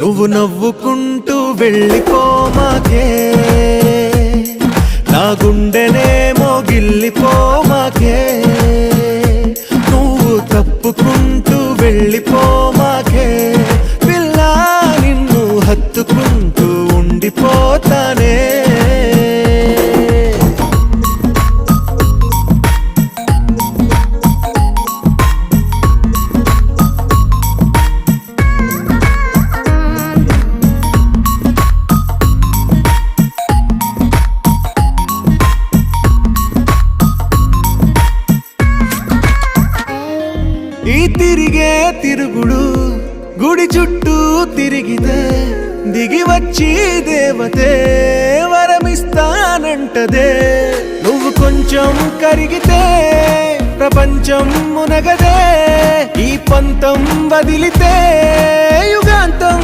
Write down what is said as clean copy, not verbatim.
నువ్వు నవ్వుకుంటూ వెళ్ళిపోమాకే, నా గుండెనేమో గిల్లిపోమాకే. నువ్వు తప్పుకుంటూ వెళ్ళిపోమాకే పిల్ల, నిన్ను హత్తుకుంటూ ఉండిపోతానే. ఈ తిరిగే తిరుగుడు గుడి చుట్టూ తిరిగితే దిగి వచ్చి దేవతే వరమిస్తానంటదే. నువ్వు కొంచెం కరిగితే ప్రపంచం మునగదే, ఈ పంతం వదిలితే యుగాంతం